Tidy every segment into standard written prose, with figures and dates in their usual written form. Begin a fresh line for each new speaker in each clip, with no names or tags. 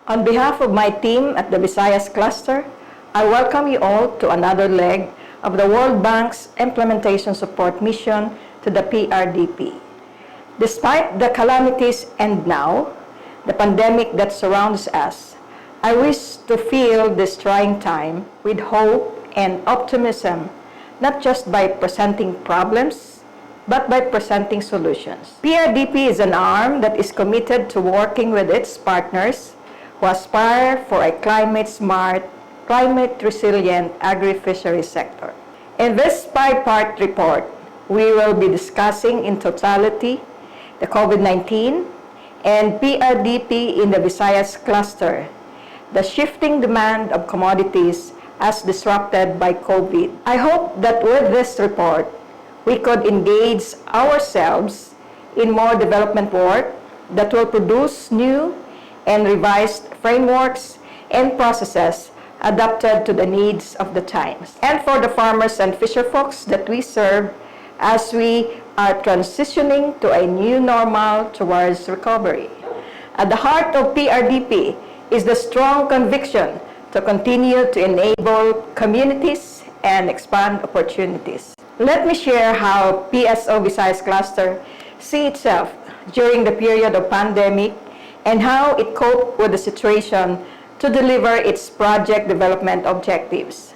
On behalf of my team at the Visayas Cluster, I welcome you all to another leg of the World Bank's Implementation Support Mission to the PRDP. Despite the calamities and now, the pandemic that surrounds us, I wish to fill this trying time with hope and optimism, not just by presenting problems, but by presenting solutions. PRDP is an arm that is committed to working with its partners who aspire for a climate-smart, climate-resilient agri-fisheries sector. In this five-part report, we will be discussing in totality the COVID-19 and PRDP in the Visayas Cluster, the shifting demand of commodities as disrupted by COVID. I hope that with this report, we could engage ourselves in more development work that will produce new and revised frameworks and processes adapted to the needs of the times, and for the farmers and fisherfolks that we serve as we are transitioning to a new normal towards recovery. At the heart of PRDP is the strong conviction to continue to enable communities and expand opportunities. Let me share how Pso Visayas Cluster see itself during the period of pandemic and how it coped with the situation to deliver its project development objectives.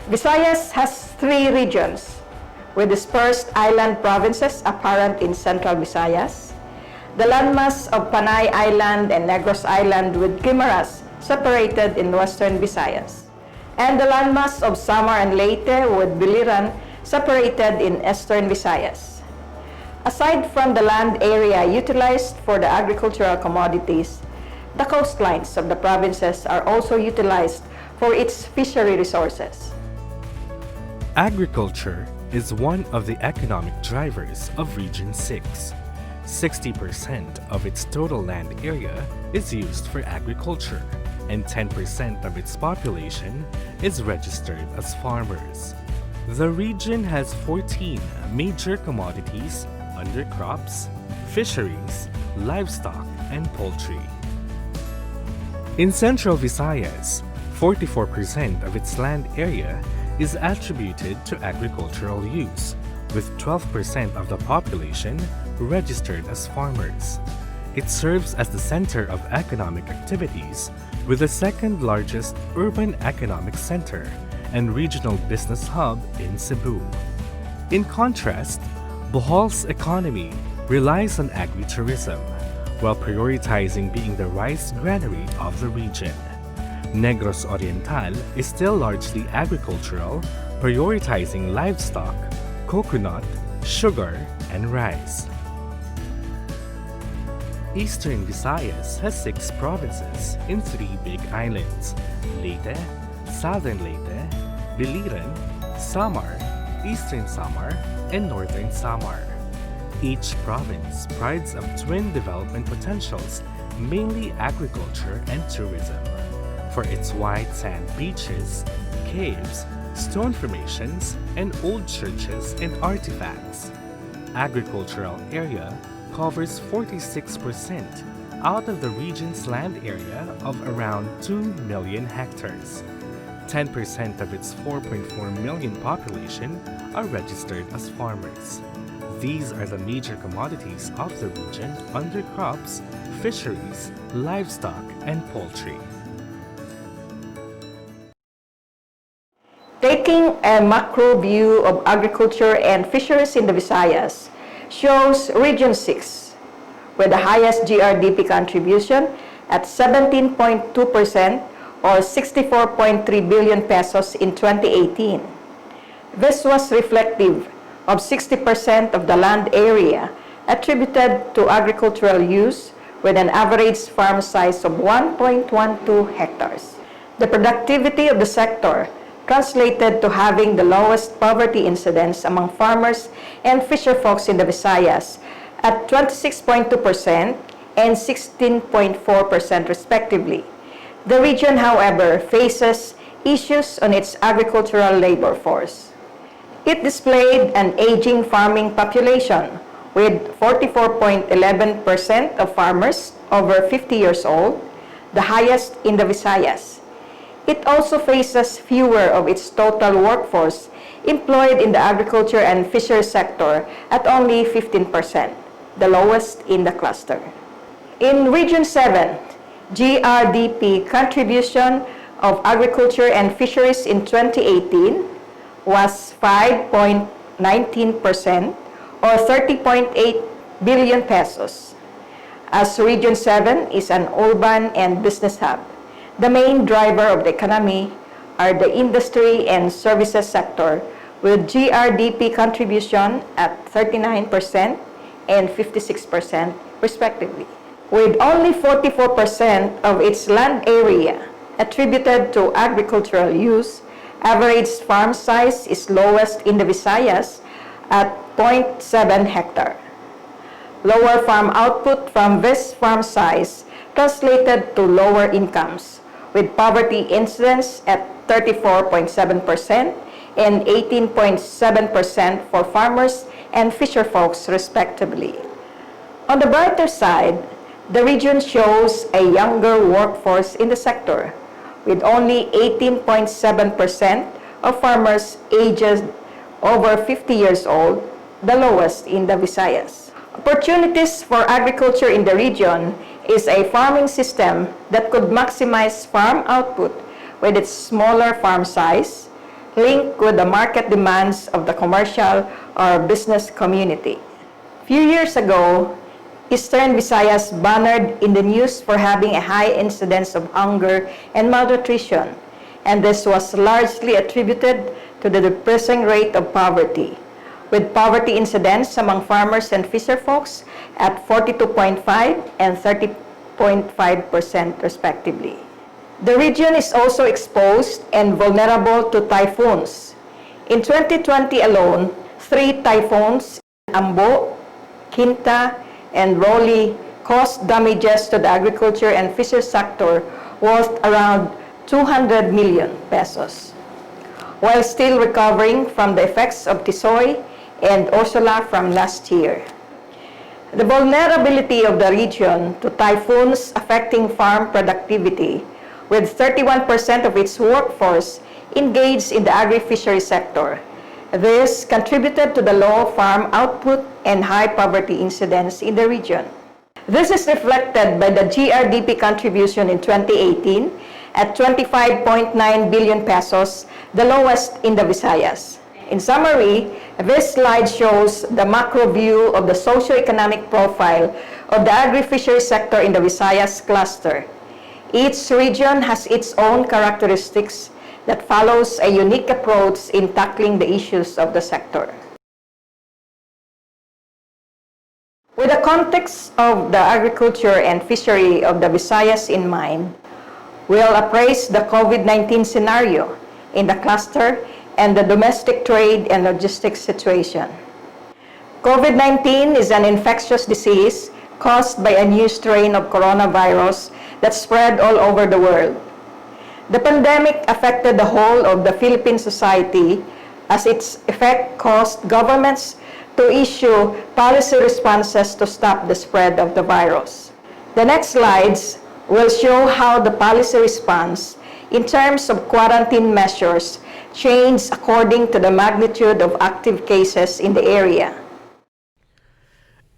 Visayas has three regions, with dispersed island provinces apparent in central Visayas, the landmass of Panay Island and Negros Island with Guimaras separated in western Visayas, and the landmass of Samar and Leyte with Biliran separated in eastern Visayas. Aside from the land area utilized for the agricultural commodities, the coastlines of the provinces are also utilized for its fishery resources.
Agriculture is one of the economic drivers of Region 6. 60% of its total land area is used for agriculture, and 10% of its population is registered as farmers. The region has 14 major commodities under crops, fisheries, livestock, and poultry. In Central Visayas, 44% of its land area is attributed to agricultural use, with 12% of the population registered as farmers. It serves as the center of economic activities, with the second largest urban economic center and regional business hub in Cebu. In contrast, Bohol's economy relies on agritourism, while prioritizing being the rice granary of the region. Negros Oriental is still largely agricultural, prioritizing livestock, coconut, sugar, and rice. Eastern Visayas has 6 provinces in 3 big islands: Leyte, Southern Leyte, Biliran, Samar, Eastern Samar, and Northern Samar. Each province prides of twin development potentials, mainly agriculture and tourism. For its white sand beaches, caves, stone formations, and old churches and artifacts. Agricultural area covers 46% out of the region's land area of around 2 million hectares. 10% of its 4.4 million population are registered as farmers. These are the major commodities of the region under crops, fisheries, livestock, and poultry.
Taking a macro view of agriculture and fisheries in the Visayas shows Region 6, with the highest GRDP contribution at 17.2% or 64.3 billion pesos in 2018. This was reflective of 60% of the land area attributed to agricultural use, with an average farm size of 1.12 hectares. The productivity of the sector translated to having the lowest poverty incidence among farmers and fisherfolks in the Visayas at 26.2% and 16.4% respectively. The region, however, faces issues on its agricultural labor force. It displayed an aging farming population with 44.11% of farmers over 50 years old, the highest in the Visayas. It also faces fewer of its total workforce employed in the agriculture and fisheries sector at only 15%, the lowest in the cluster. In Region 7, GRDP contribution of agriculture and fisheries in 2018 was 5.19% or 30.8 billion pesos. As Region 7 is an urban and business hub, the main driver of the economy are the industry and services sector with GRDP contribution at 39% and 56% respectively. With only 44% of its land area attributed to agricultural use, average farm size is lowest in the Visayas at 0.7 hectare. Lower farm output from this farm size translated to lower incomes, with poverty incidence at 34.7% and 18.7% for farmers and fisherfolks respectively. On the brighter side, the region shows a younger workforce in the sector, with only 18.7% of farmers aged over 50 years old, the lowest in the Visayas. Opportunities for agriculture in the region is a farming system that could maximize farm output with its smaller farm size, linked with the market demands of the commercial or business community. Few years ago, Eastern Visayas bannered in the news for having a high incidence of hunger and malnutrition, and this was largely attributed to the depressing rate of poverty, with poverty incidence among farmers and fisherfolks at 42.5% and 30.5% respectively. The region is also exposed and vulnerable to typhoons. In 2020 alone, 3 typhoons, Ambo, Quinta, and Roli, caused damages to the agriculture and fisheries sector worth around 200 million pesos. While still recovering from the effects of Tisoy and Ursula from last year. The vulnerability of the region to typhoons affecting farm productivity, with 31% of its workforce engaged in the agri-fishery sector. This contributed to the low farm output and high poverty incidence in the region. This is reflected by the GRDP contribution in 2018 at 25.9 billion pesos, the lowest in the Visayas. In summary, this slide shows the macro view of the socio-economic profile of the agri-fishery sector in the Visayas cluster. Each region has its own characteristics that follows a unique approach in tackling the issues of the sector. With the context of the agriculture and fishery of the Visayas in mind, we'll appraise the COVID-19 scenario in the cluster and the domestic trade and logistics situation. COVID-19 is an infectious disease caused by a new strain of coronavirus that spread all over the world. The pandemic affected the whole of the Philippine society as its effect caused governments to issue policy responses to stop the spread of the virus. The next slides will show how the policy response in terms of quarantine measures changed according to the magnitude of active cases in the area.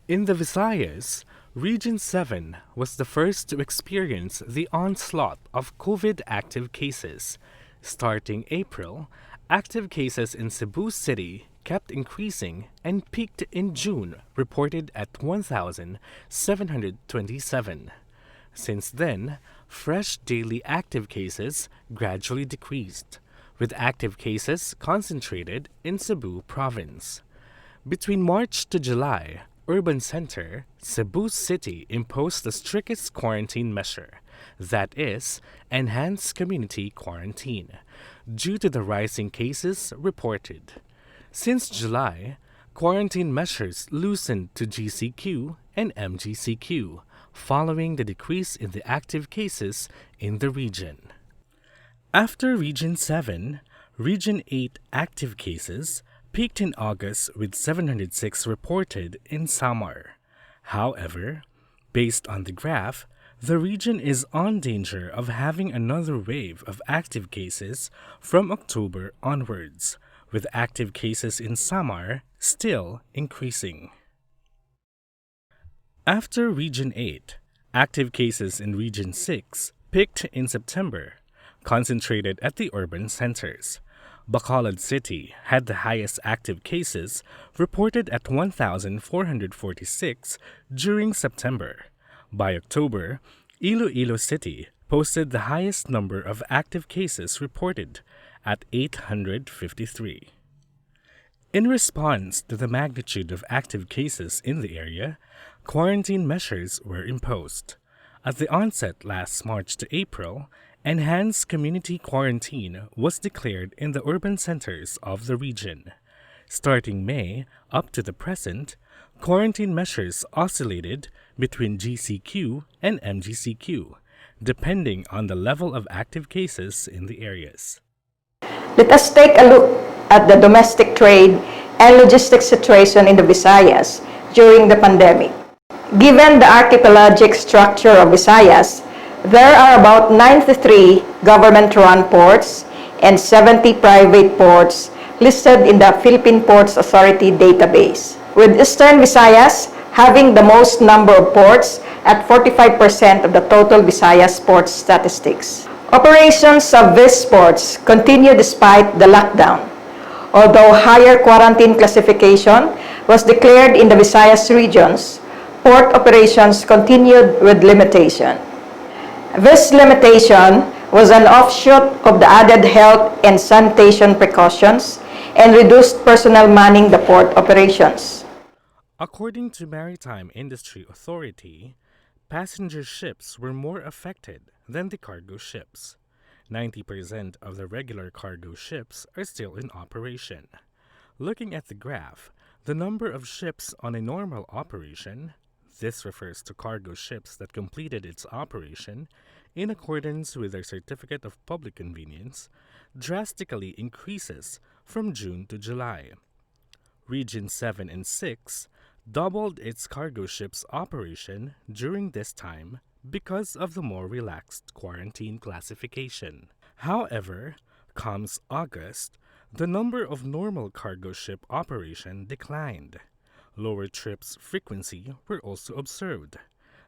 In the Visayas, Region 7 was the first to experience the onslaught of COVID active cases. Starting April, active cases in Cebu City kept increasing and peaked in June, reported at 1,727. Since then, fresh daily active cases gradually decreased, with active cases concentrated in Cebu Province. Between March to July, Urban Center, Cebu City imposed the strictest quarantine measure, that is, enhanced community quarantine, due to the rising cases reported. Since July, quarantine measures loosened to GCQ and MGCQ, following the decrease in the active cases in the region. After Region 7, Region 8 active cases peaked in August with 706 reported in Samar. However, based on the graph, the region is on danger of having another wave of active cases from October onwards, with active cases in Samar still increasing. After Region 8, active cases in Region 6 peaked in September, concentrated at the urban centers. Bacolod City had the highest active cases, reported at 1,446 during September. By October, Iloilo City posted the highest number of active cases reported at 853. In response to the magnitude of active cases in the area, quarantine measures were imposed. At the onset last March to April, enhanced community quarantine was declared in the urban centers of the region. Starting May up to the present, quarantine measures oscillated between GCQ and MGCQ, depending on the level of active cases in the areas.
Let us take a look at the domestic trade and logistics situation in the Visayas during the pandemic. Given the archipelagic structure of Visayas, there are about 93 government-run ports and 70 private ports listed in the Philippine Ports Authority database, with Eastern Visayas having the most number of ports at 45% of the total Visayas port statistics. Operations of these ports continue despite the lockdown, although higher quarantine classification was declared in the Visayas regions. Port operations continued with limitation. This limitation was an offshoot of the added health and sanitation precautions and reduced personnel manning the port operations.
According to Maritime Industry Authority, passenger ships were more affected than the cargo ships. 90% of the regular cargo ships are still in operation. Looking at the graph, the number of ships on a normal operation, this refers to cargo ships that completed its operation in accordance with their Certificate of Public Convenience, drastically increases from June to July. Region 7 and 6 doubled its cargo ships operation during this time because of the more relaxed quarantine classification. However, comes August, the number of normal cargo ship operation declined. Lower trips frequency were also observed.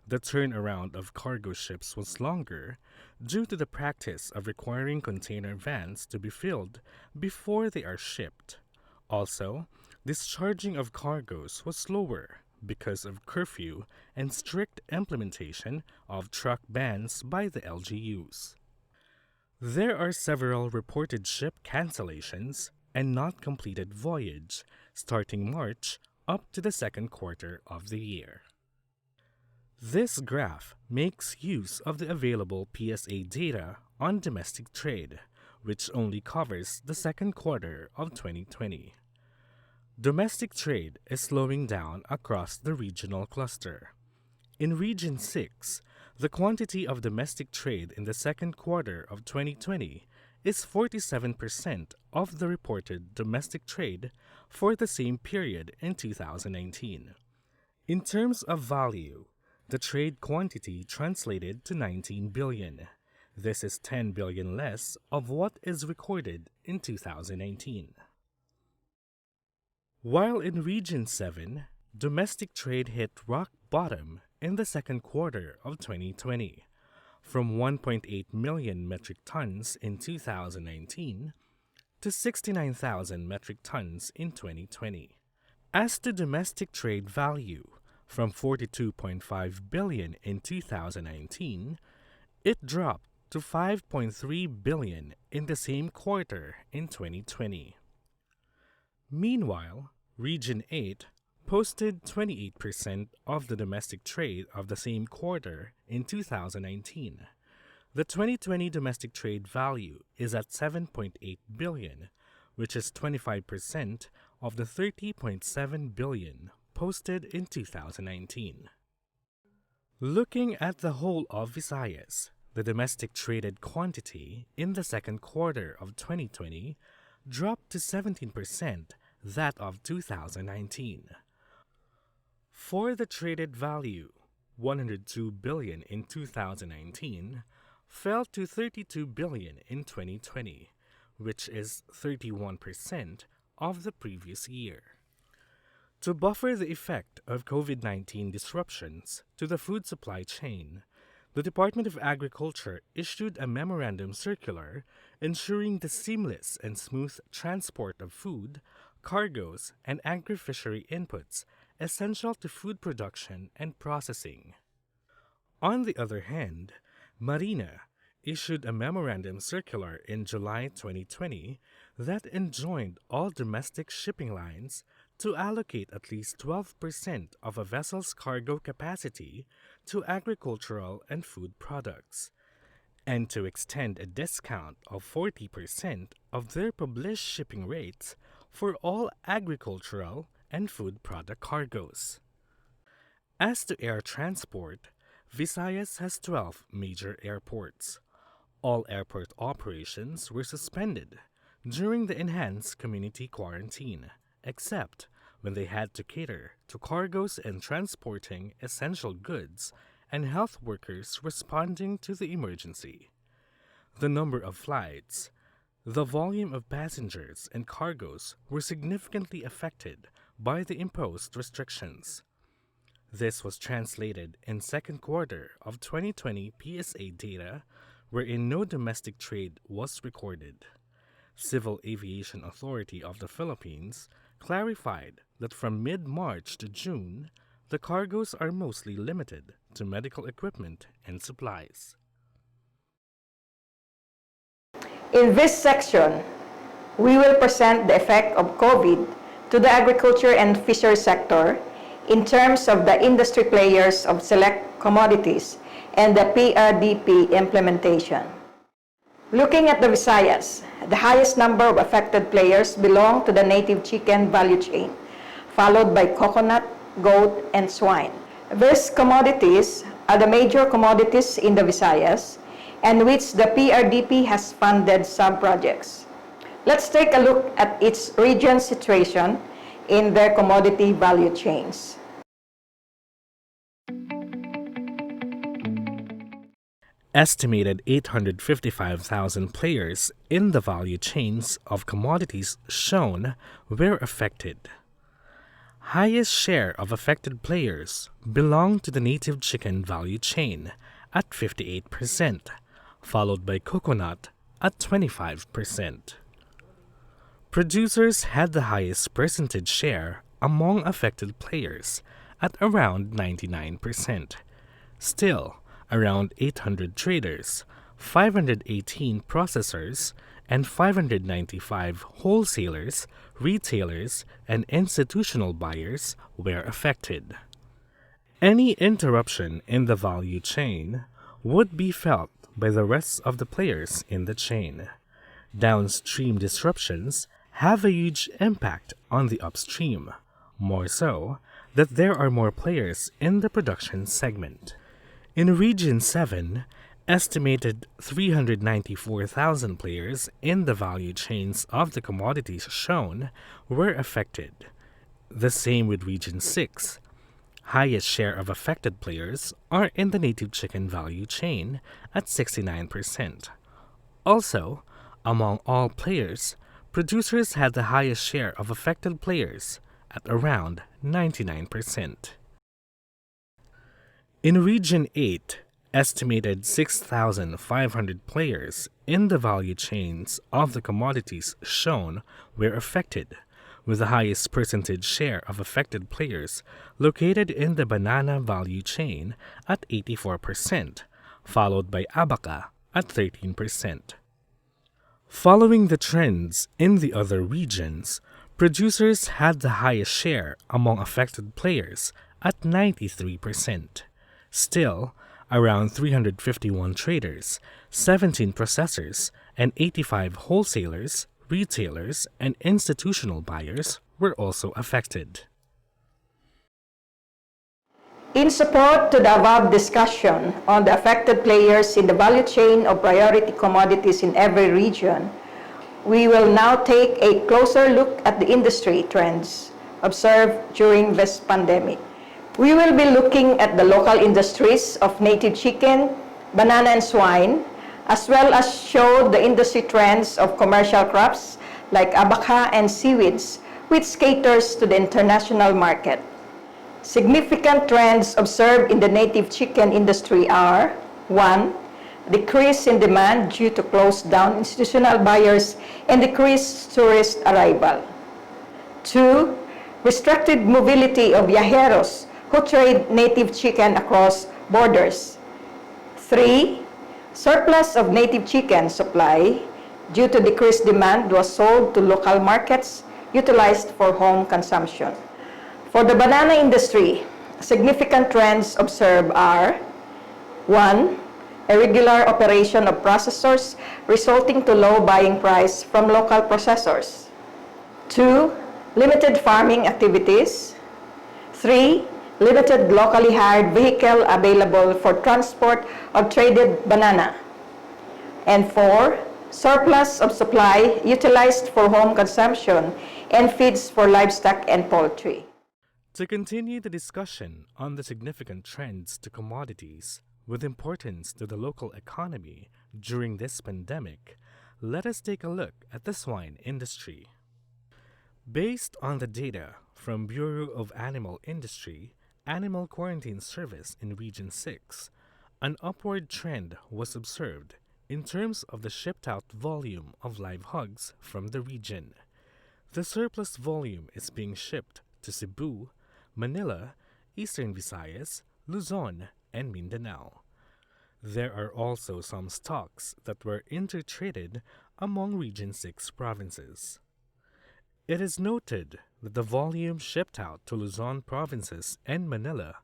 The turnaround of cargo ships was longer due to the practice of requiring container vans to be filled before they are shipped. Also, discharging of cargoes was slower because of curfew and strict implementation of truck bans by the LGUs. There are several reported ship cancellations and not completed voyage starting March up to the second quarter of the year. This graph makes use of the available PSA data on domestic trade, which only covers the second quarter of 2020. Domestic trade is slowing down across the regional cluster. In Region 6, the quantity of domestic trade in the second quarter of 2020 is 47% of the reported domestic trade for the same period in 2019. In terms of value, the trade quantity translated to 19 billion. This is 10 billion less of what is recorded in 2019. While in Region 7, domestic trade hit rock bottom in the second quarter of 2020, from 1.8 million metric tons in 2019 to 69,000 metric tons in 2020. As to domestic trade value, from 42.5 billion in 2019, it dropped to 5.3 billion in the same quarter in 2020. Meanwhile, Region 8 posted 28% of the domestic trade of the same quarter in 2019. The 2020 domestic trade value is at 7.8 billion, which is 25% of the 30.7 billion posted in 2019. Looking at the whole of Visayas, the domestic traded quantity in the second quarter of 2020 dropped to 17% that of 2019. For the traded value, 102 billion in 2019 fell to 32 billion in 2020, which is 31% of the previous year. To buffer the effect of COVID-19 disruptions to the food supply chain, the Department of Agriculture issued a memorandum circular ensuring the seamless and smooth transport of food, cargoes, and agri-fishery inputs essential to food production and processing. On the other hand, Marina issued a memorandum circular in July 2020 that enjoined all domestic shipping lines to allocate at least 12% of a vessel's cargo capacity to agricultural and food products, and to extend a discount of 40% of their published shipping rates for all agricultural and food product cargoes. As to air transport, Visayas has 12 major airports. All airport operations were suspended during the enhanced community quarantine, except when they had to cater to cargoes and transporting essential goods and health workers responding to the emergency. The number of flights, the volume of passengers and cargoes were significantly affected by the imposed restrictions. This was translated in second quarter of 2020 PSA data, wherein no domestic trade was recorded. Civil Aviation Authority of the Philippines clarified that from mid-March to June, the cargoes are mostly limited to medical equipment and supplies.
In this section, we will present the effect of COVID to the agriculture and fishery sector in terms of the industry players of select commodities and the PRDP implementation. Looking at the Visayas, the highest number of affected players belong to the native chicken value chain, followed by coconut, goat, and swine. These commodities are the major commodities in the Visayas, and which the PRDP has funded sub-projects. Let's take a look at each region's situation in their commodity value chains.
Estimated 855,000 players in the value chains of commodities shown were affected. Highest share of affected players belong to the native chicken value chain at 58%, followed by coconut at 25%. Producers had the highest percentage share among affected players at around 99%. Still, around 800 traders, 518 processors, and 595 wholesalers, retailers, and institutional buyers were affected. Any interruption in the value chain would be felt by the rest of the players in the chain. Downstream disruptions have a huge impact on the upstream, more so that there are more players in the production segment. In Region 7, estimated 394,000 players in the value chains of the commodities shown were affected. The same with Region 6. Highest share of affected players are in the native chicken value chain at 69%. Also, among all players, producers had the highest share of affected players at around 99%. In Region 8, estimated 6,500 players in the value chains of the commodities shown were affected, with the highest percentage share of affected players located in the banana value chain at 84%, followed by abaca at 13%. Following the trends in the other regions, producers had the highest share among affected players at 93%. Still, around 351 traders, 17 processors, and 85 wholesalers, retailers, and institutional buyers were also affected.
In support to the above discussion on the affected players in the value chain of priority commodities in every region, we will now take a closer look at the industry trends observed during this pandemic. We will be looking at the local industries of native chicken, banana and swine, as well as show the industry trends of commercial crops like abaca and seaweeds, which caters to the international market. Significant trends observed in the native chicken industry are: 1. Decrease in demand due to closed down institutional buyers and decreased tourist arrival. 2. Restricted mobility of viajeros who trade native chicken across borders. 3. Surplus of native chicken supply due to decreased demand was sold to local markets utilized for home consumption. For the banana industry, significant trends observed are: 1. Irregular operation of processors resulting to low buying price from local processors. 2. Limited farming activities. 3. Limited locally hired vehicle available for transport of traded banana. And 4. Surplus of supply utilized for home consumption and feeds for livestock and poultry.
To continue the discussion on the significant trends to commodities with importance to the local economy during this pandemic, let us take a look at the swine industry. Based on the data from Bureau of Animal Industry, Animal Quarantine Service in Region 6, an upward trend was observed in terms of the shipped out volume of live hogs from the region. The surplus volume is being shipped to Cebu, Manila, Eastern Visayas, Luzon, and Mindanao. There are also some stocks that were intertraded among Region 6 provinces. It is noted that the volume shipped out to Luzon provinces and Manila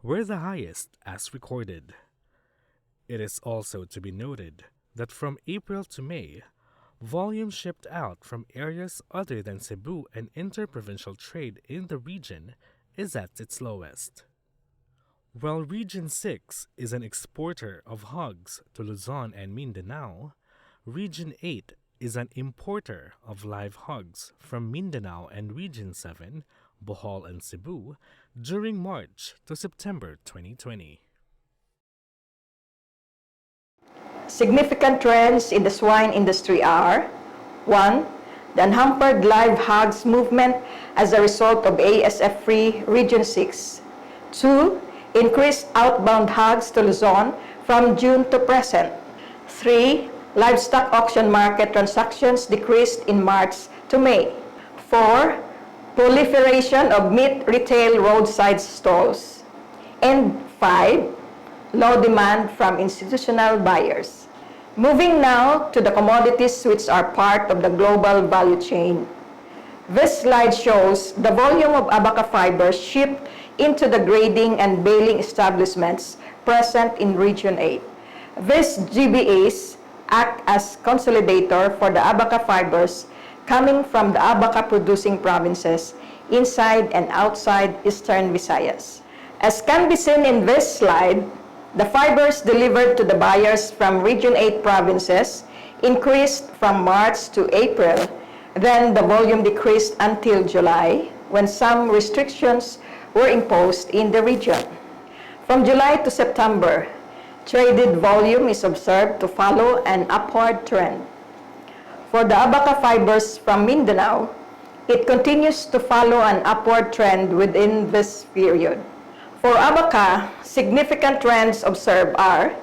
were the highest as recorded. It is also to be noted that from April to May, volume shipped out from areas other than Cebu and interprovincial trade in the region is at its lowest. While Region 6 is an exporter of hogs to Luzon and Mindanao, Region 8 is an importer of live hogs from Mindanao and Region 7, Bohol and Cebu, during March to September 2020.
Significant trends in the swine industry are: 1. The unhampered live hogs movement as a result of ASF-free Region 6. 2. Increased outbound hogs to Luzon from June to present. 3. Livestock auction market transactions decreased in March to May. 4. Proliferation of meat retail roadside stalls. And 5. Low demand from institutional buyers. Moving now to the commodities which are part of the global value chain. This slide shows the volume of abaca fibers shipped into the grading and baling establishments present in Region 8. These GBAs act as consolidator for the abaca fibers coming from the abaca producing provinces inside and outside Eastern Visayas. As can be seen in this slide, the fibers delivered to the buyers from Region 8 provinces increased from March to April, then the volume decreased until July, when some restrictions were imposed in the region. From July to September, traded volume is observed to follow an upward trend. For the abaca fibers from Mindanao, it continues to follow an upward trend within this period. For abaca, significant trends observed are: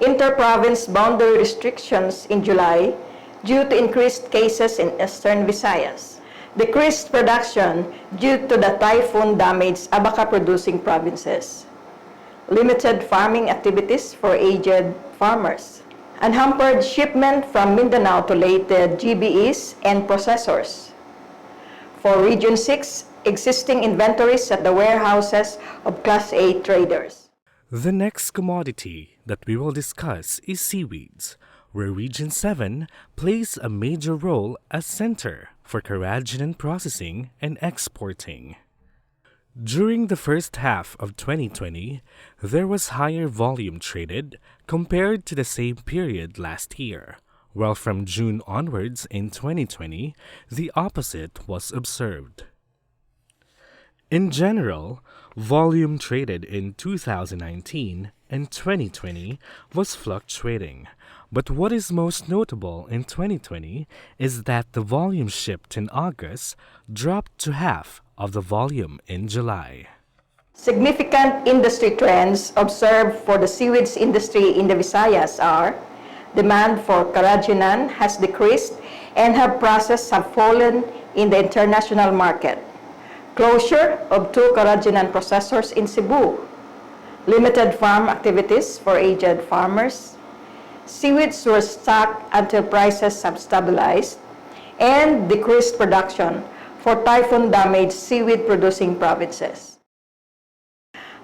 inter-province boundary restrictions in July due to increased cases in Eastern Visayas, decreased production due to the typhoon damaged abaca-producing provinces, limited farming activities for aged farmers, unhampered shipment from Mindanao to Leyte GBEs and processors. For Region 6, existing inventories at the warehouses of Class A traders.
The next commodity that we will discuss is seaweeds, where Region 7 plays a major role as center for carrageenan processing and exporting. During the first half of 2020, there was higher volume traded compared to the same period last year, while from June onwards in 2020, the opposite was observed. In general, volume traded in 2019 and 2020 was fluctuating, but what is most notable in 2020 is that the volume shipped in August dropped to half of the volume in July.
Significant industry trends observed for the seaweeds industry in the Visayas are: demand for carrageenan has decreased and herb prices have fallen in the international market. Closure of 2 carrageenan processors in Cebu. Limited farm activities for aged farmers. Seaweeds were stocked until prices have stabilized, and decreased production for typhoon-damaged seaweed-producing provinces.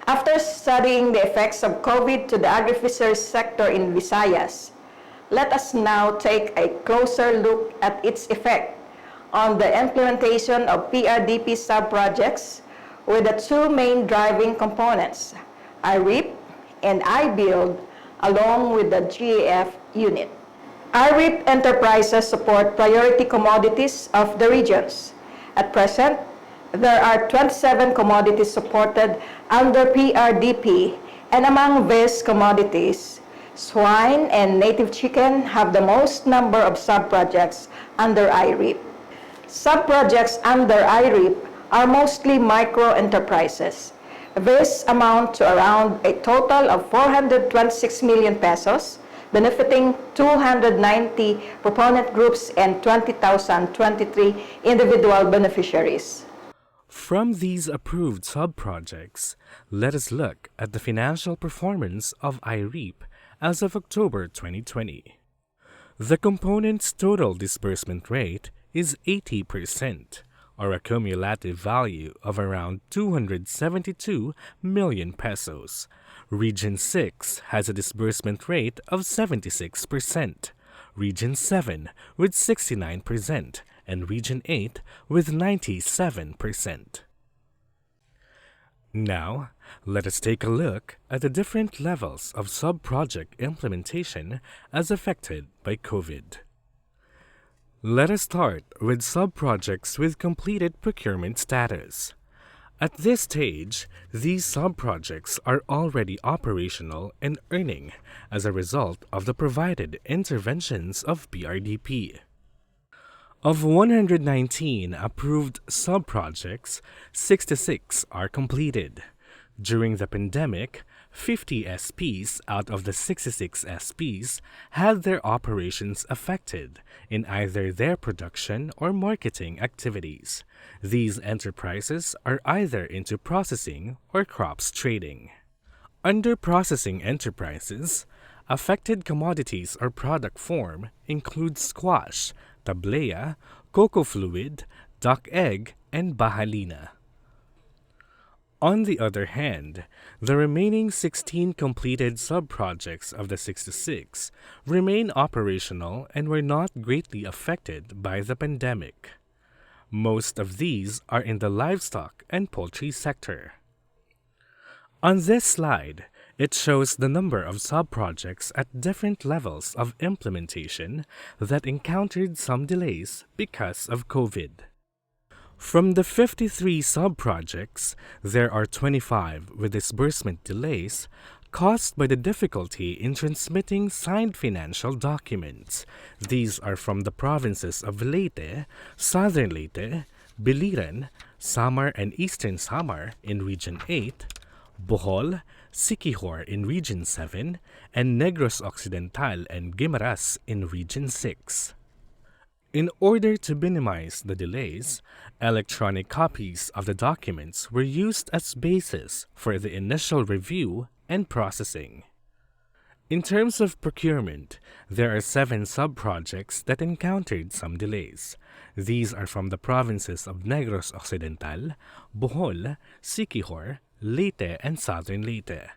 After studying the effects of COVID to the agri-fisheries sector in Visayas, let us now take a closer look at its effect on the implementation of PRDP sub-projects with the 2 main driving components, IREAP and iBuild, along with the GAF unit. IREAP enterprises support priority commodities of the regions. At present, there are 27 commodities supported under PRDP, and among these commodities, swine and native chicken have the most number of sub-projects under IREAP. Sub-projects under IREAP are mostly micro-enterprises. These amount to around a total of 426 million pesos, benefiting 290 proponent groups and 20,023 individual beneficiaries.
From these approved sub-projects, let us look at the financial performance of IREAP as of October 2020. The component's total disbursement rate is 80%, or a cumulative value of around 272 million pesos. Region 6 has a disbursement rate of 76%, Region 7 with 69%, and Region 8 with 97%. Now, let us take a look at the different levels of sub-project implementation as affected by COVID. Let us start with sub-projects with completed procurement status. At this stage, these sub-projects are already operational and earning as a result of the provided interventions of PRDP. Of 119 approved sub-projects, 66 are completed. During the pandemic, 50 SPs out of the 66 SPs had their operations affected in either their production or marketing activities. These enterprises are either into processing or crops trading. Under processing enterprises, affected commodities or product form include squash, tablea, cocoa fluid, duck egg, and bahalina. On the other hand, the remaining 16 completed sub-projects of the 66 remain operational and were not greatly affected by the pandemic. Most of these are in the livestock and poultry sector. On this slide, it shows the number of sub-projects at different levels of implementation that encountered some delays because of COVID. From the 53 sub-projects, there are 25 with disbursement delays caused by the difficulty in transmitting signed financial documents. These are from the provinces of Leyte, Southern Leyte, Biliran, Samar and Eastern Samar in Region 8, Bohol, Siquijor in Region 7, and Negros Occidental and Guimaras in Region 6. In order to minimize the delays, electronic copies of the documents were used as basis for the initial review and processing. In terms of procurement, there are 7 sub-projects that encountered some delays. These are from the provinces of Negros Occidental, Bohol, Siquijor, Leyte, and Southern Leyte.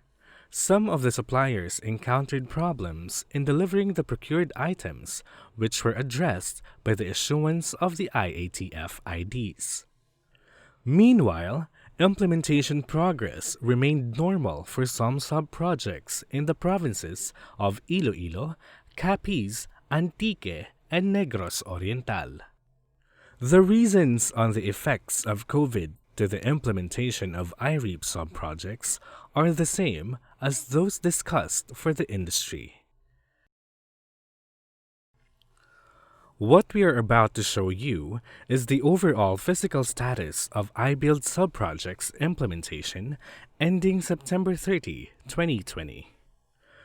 Some of the suppliers encountered problems in delivering the procured items, which were addressed by the issuance of the IATF IDs. Meanwhile, Implementation progress remained normal for some sub-projects in the provinces of Iloilo, Capiz, Antique, and Negros Oriental. The reasons on the effects of COVID to the implementation of IREP sub-projects are the same as those discussed for the industry. What we are about to show you is the overall physical status of iBuild sub-projects implementation ending September 30, 2020.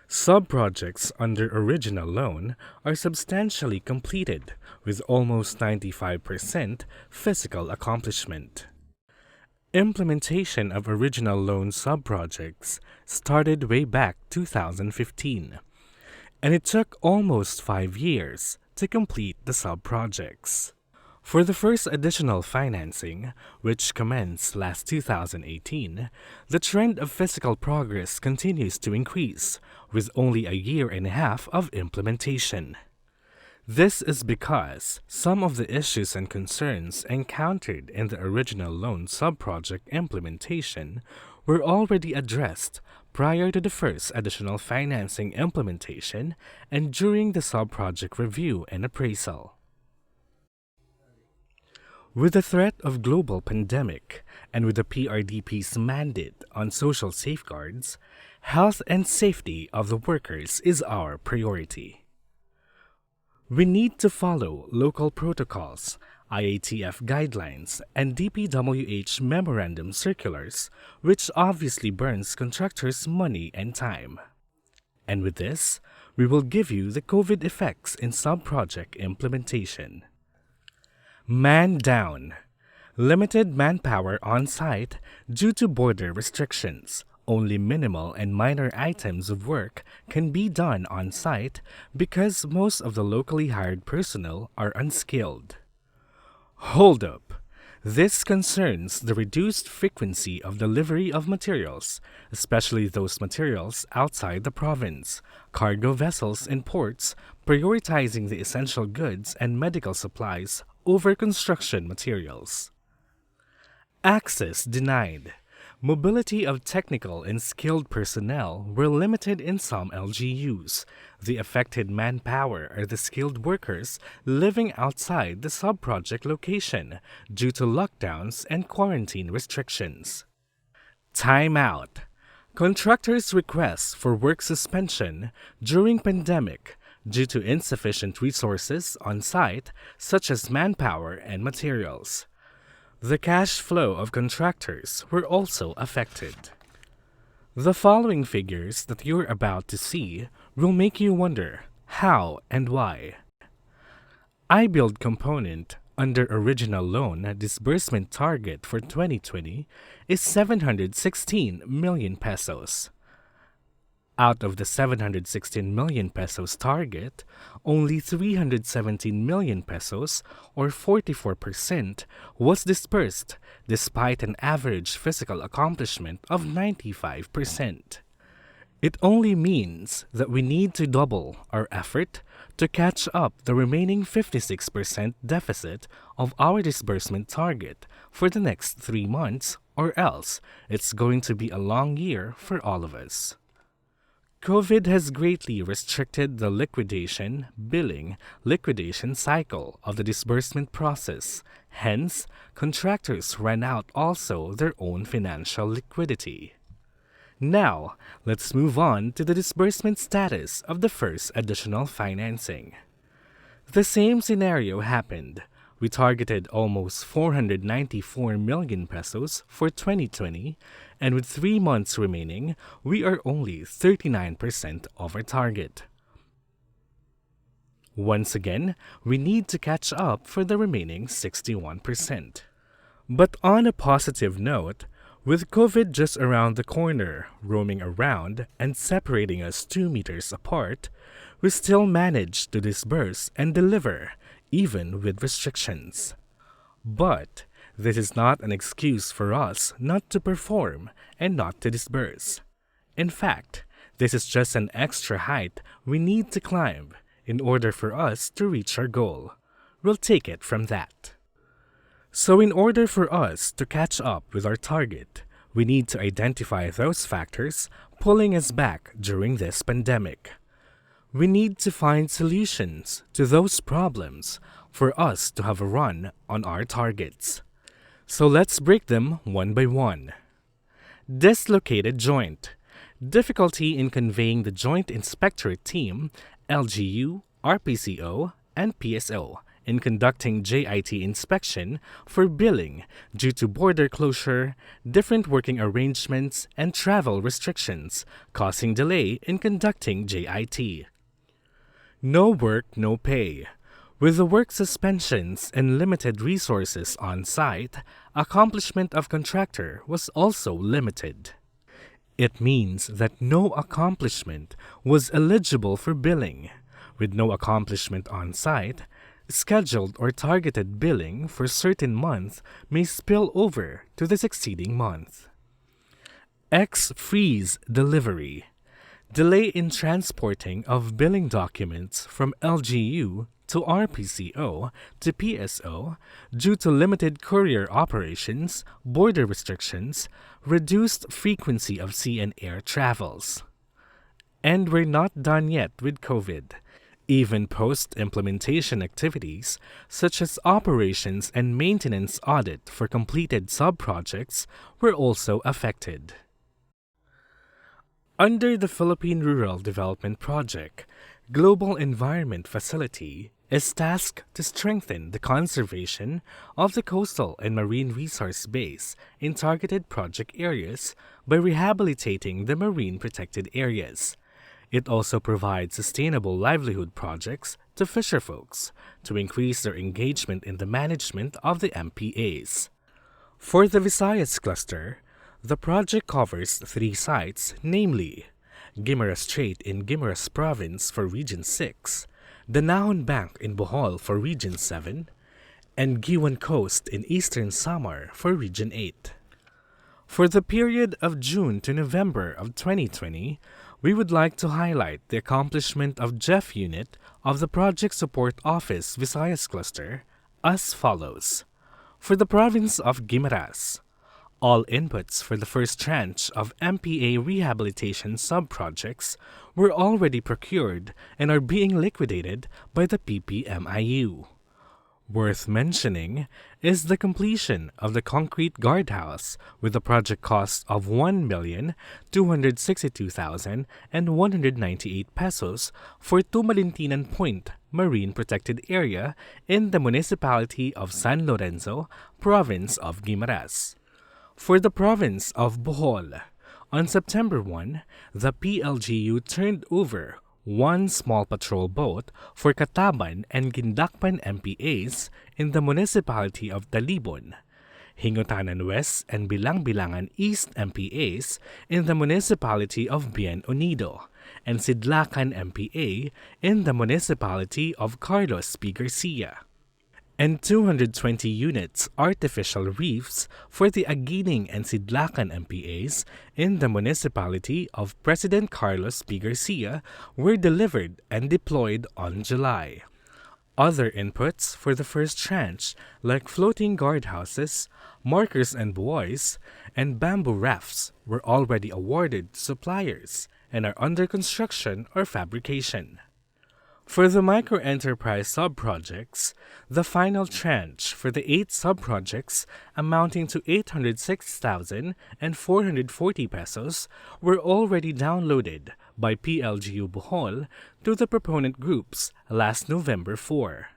Sub-projects under original loan are substantially completed with almost 95% physical accomplishment. Implementation of original loan sub-projects started way back 2015, and it took almost 5 years to complete the sub-projects. For the first additional financing, which commenced last 2018, the trend of physical progress continues to increase, with only a year and a half of implementation. This is because some of the issues and concerns encountered in the original loan sub-project implementation were already addressed prior to the first additional financing implementation and during the sub-project review and appraisal. With the threat of global pandemic and with the PRDP's mandate on social safeguards, health and safety of the workers is our priority. We need to follow local protocols, IATF guidelines, and DPWH memorandum circulars, which obviously burns contractors' money and time. And with this, we will give you the COVID effects in sub-project implementation. Man down. Limited manpower on site due to border restrictions. Only minimal and minor items of work can be done on site because most of the locally hired personnel are unskilled. Hold up. This concerns the reduced frequency of delivery of materials, especially those materials outside the province, cargo vessels in ports, prioritizing the essential goods and medical supplies over construction materials. Access denied. Mobility of technical and skilled personnel were limited in some LGUs. The affected manpower are the skilled workers living outside the sub-project location due to lockdowns and quarantine restrictions. Time out. Contractors' requests for work suspension during pandemic due to insufficient resources on site such as manpower and materials. The cash flow of contractors were also affected. The following figures that you're about to see will make you wonder how and why. iBuild component under original loan disbursement target for 2020 is 716 million pesos. Out of the 716 million pesos target, only 317 million pesos, or 44%, was dispersed despite an average physical accomplishment of 95%. It only means that we need to double our effort to catch up the remaining 56% deficit of our disbursement target for the next 3 months, or else it's going to be a long year for all of us. COVID has greatly restricted the liquidation, billing, liquidation cycle of the disbursement process. Hence, contractors ran out also their own financial liquidity. Now, let's move on to the disbursement status of the first additional financing. The same scenario happened. We targeted almost 494 million pesos for 2020, and with 3 months remaining, we are only 39% of our target. Once again, we need to catch up for the remaining 61%. But on a positive note, with COVID just around the corner, roaming around and separating us 2 meters apart, we still managed to disburse and deliver, even with restrictions. But this is not an excuse for us not to perform and not to disburse. In fact, this is just an extra height we need to climb in order for us to reach our goal. We'll take it from that. So in order for us to catch up with our target, we need to identify those factors pulling us back during this pandemic. We need to find solutions to those problems for us to have a run on our targets. So let's break them one by one. Dislocated joint. Difficulty in conveying the Joint Inspectorate Team, LGU, RPCO, and PSO in conducting JIT inspection for billing due to border closure, different working arrangements, and travel restrictions, causing delay in conducting JIT. No work, no pay. With the work suspensions and limited resources on site, accomplishment of contractor was also limited. It means that no accomplishment was eligible for billing. With no accomplishment on site, scheduled or targeted billing for certain month may spill over to the succeeding month. Freeze delivery. Delay in transporting of billing documents from LGU to RPCO to PSO due to limited courier operations, border restrictions, reduced frequency of sea and air travels. And we're not done yet with COVID. Even post-implementation activities, such as operations and maintenance audit for completed sub-projects, were also affected. Under the Philippine Rural Development Project, Global Environment Facility is tasked to strengthen the conservation of the coastal and marine resource base in targeted project areas by rehabilitating the marine protected areas. It also provides sustainable livelihood projects to fisherfolks to increase their engagement in the management of the MPAs. For the Visayas cluster, the project covers 3 sites, namely Guimaras Strait in Guimaras Province for Region 6, the Nahon Bank in Bohol for Region 7, and Giwan Coast in Eastern Samar for Region 8. For the period of June to November of 2020, we would like to highlight the accomplishment of JEF Unit of the Project Support Office Visayas Cluster as follows. For the province of Guimaras, all inputs for the first tranche of MPA rehabilitation sub-projects were already procured and are being liquidated by the PPMIU. Worth mentioning is the completion of the concrete guardhouse with a project cost of 1,262,198 pesos for Tumalintinan Point Marine Protected Area in the municipality of San Lorenzo, province of Guimaras. For the province of Bohol, on September 1, the PLGU turned over 1 small patrol boat for Kataban and Gindakpan MPAs in the municipality of Talibon, Hingutanan West and Bilang-Bilangan East MPAs in the municipality of Bien Unido, and Sidlacan MPA in the municipality of Carlos P. Garcia, and 220 units artificial reefs for the Agining and Sidlacan MPAs in the municipality of President Carlos P. Garcia were delivered and deployed on July. Other inputs for the first tranche, like floating guardhouses, markers and buoys, and bamboo rafts, were already awarded to suppliers and are under construction or fabrication. For the microenterprise sub-projects, the final tranche for the 8 sub-projects amounting to 806,440 pesos were already downloaded by PLGU Bohol to the proponent groups last November 4.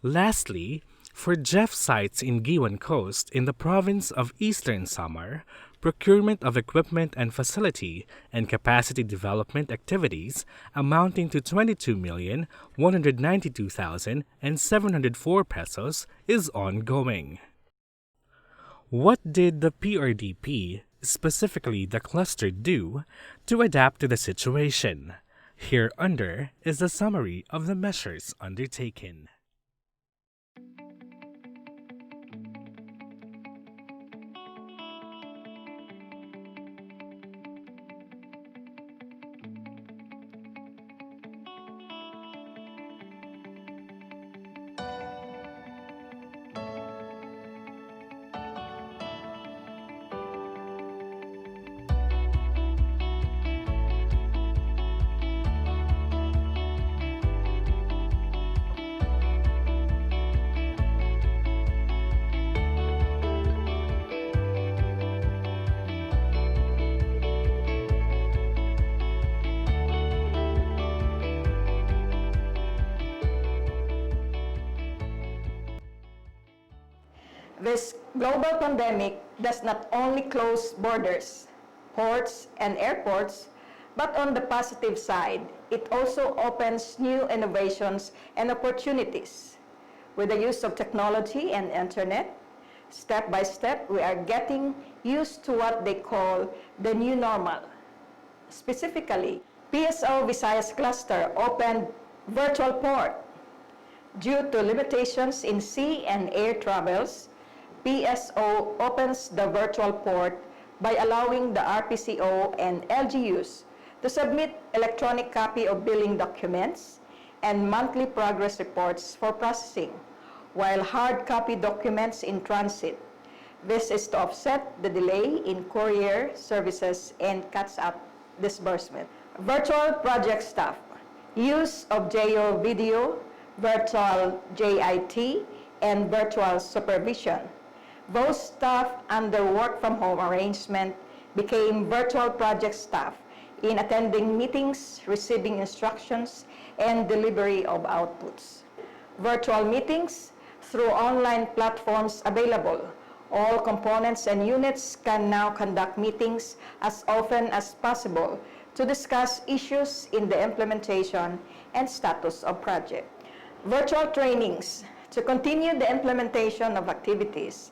Lastly, for JEF sites in Giwan Coast in the province of Eastern Samar, procurement of equipment and facility and capacity development activities amounting to 22,192,704 pesos is ongoing. What did the PRDP, specifically the cluster, do to adapt to the situation? Hereunder is a summary of the measures undertaken.
This global pandemic does not only close borders, ports, and airports, but on the positive side, it also opens new innovations and opportunities. With the use of technology and internet, step by step, we are getting used to what they call the new normal. Specifically, PSO Visayas cluster opened virtual port. Due to limitations in sea and air travels, PSO opens the virtual port by allowing the RPCO and LGUs to submit electronic copy of billing documents and monthly progress reports for processing, while hard copy documents in transit. This is to offset the delay in courier services and cuts up disbursement. Virtual project staff, use of JO video, virtual JIT, and virtual supervision. Those staff under work-from-home arrangement became virtual project staff in attending meetings, receiving instructions, and delivery of outputs. Virtual meetings through online platforms available. All components and units can now conduct meetings as often as possible to discuss issues in the implementation and status of project. Virtual trainings. To continue the implementation of activities,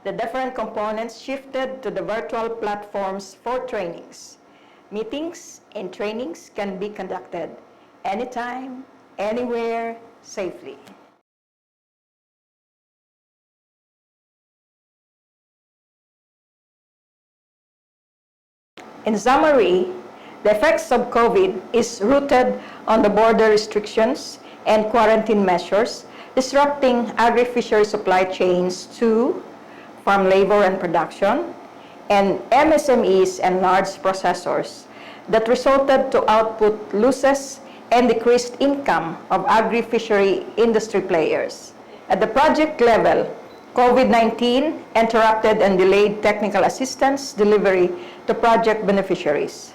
the different components shifted to the virtual platforms for trainings. Meetings and trainings can be conducted anytime, anywhere, safely. In summary, the effects of COVID is rooted on the border restrictions and quarantine measures, disrupting agri-fishery supply chains to farm labor and production, and MSMEs and large processors that resulted to output losses and decreased income of agri-fishery industry players. At the project level, COVID-19 interrupted and delayed technical assistance delivery to project beneficiaries.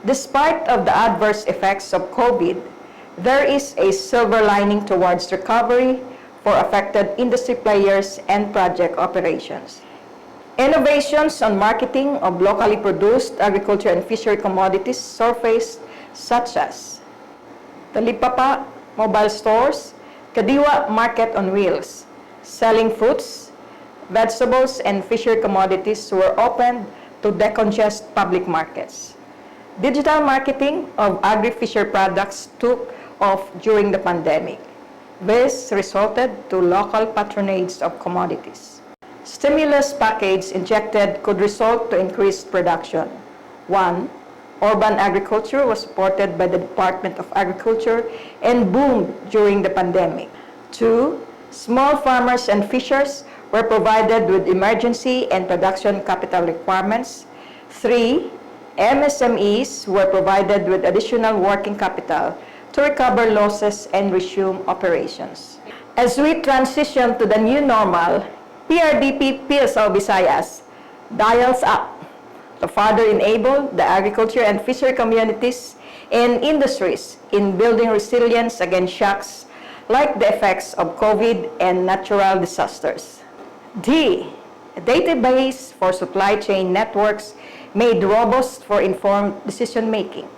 Despite of the adverse effects of COVID, there is a silver lining towards recovery for affected industry players and project operations. Innovations on marketing of locally produced agriculture and fishery commodities surfaced, such as Talipapa mobile stores, Kadiwa Market on Wheels, selling fruits, vegetables, and fishery commodities were opened to decongest public markets. Digital marketing of agri-fishery products took off during the pandemic. This resulted to local patronage of commodities. Stimulus package injected could result to increased production. 1. Urban agriculture was supported by the Department of Agriculture and boomed during the pandemic. 2. Small farmers and fishers were provided with emergency and production capital requirements. 3. MSMEs were provided with additional working capital to recover losses and resume operations. As we transition to the new normal, Prdp Pso Visayas dials up to further enable the agriculture and fishery communities and industries in building resilience against shocks like the effects of COVID and natural disasters. D. A database for supply chain networks made robust for informed decision-making.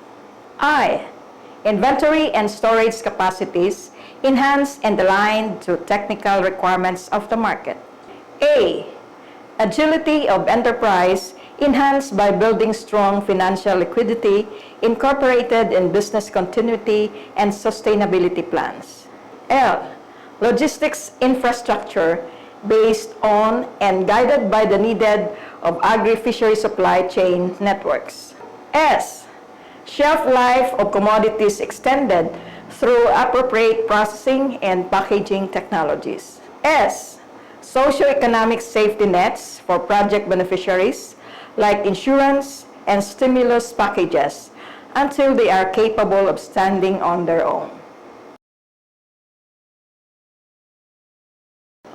I. Inventory and storage capacities enhanced and aligned to technical requirements of the market. A. Agility of enterprise enhanced by building strong financial liquidity incorporated in business continuity and sustainability plans. L. Logistics infrastructure based on and guided by the needed of agri-fishery supply chain networks. S. Shelf life of commodities extended through appropriate processing and packaging technologies. S. Socioeconomic safety nets for project beneficiaries like insurance and stimulus packages until they are capable of standing on their own.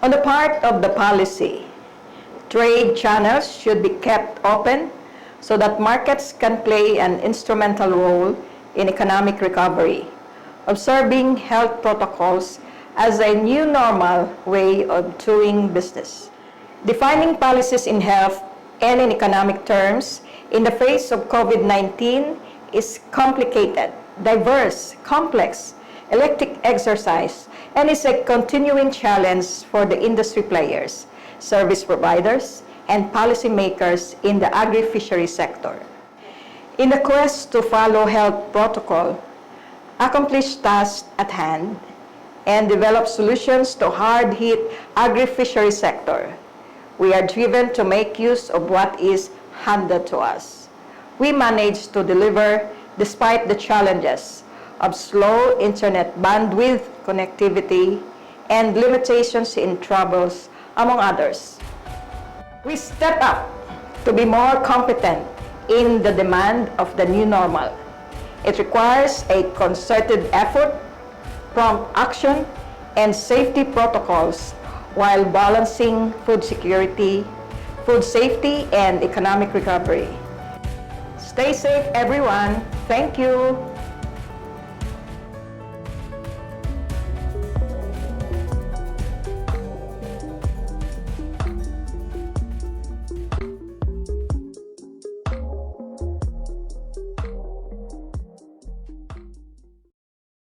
On the part of the policy, trade channels should be kept open so that markets can play an instrumental role in economic recovery, observing health protocols as a new normal way of doing business. Defining policies in health and in economic terms in the face of COVID-19 is complicated, diverse, complex, electric exercise, and is a continuing challenge for the industry players, service providers, and policymakers in the agri-fishery sector. In the quest to follow health protocol, accomplish tasks at hand, and develop solutions to hard-hit agri-fishery sector, we are driven to make use of what is handed to us. We managed to deliver despite the challenges of slow internet bandwidth connectivity and limitations in travels, among others. We step up to be more competent in the demand of the new normal. It requires a concerted effort, prompt action, and safety protocols while balancing food security, food safety, and economic recovery. Stay safe, everyone. Thank you.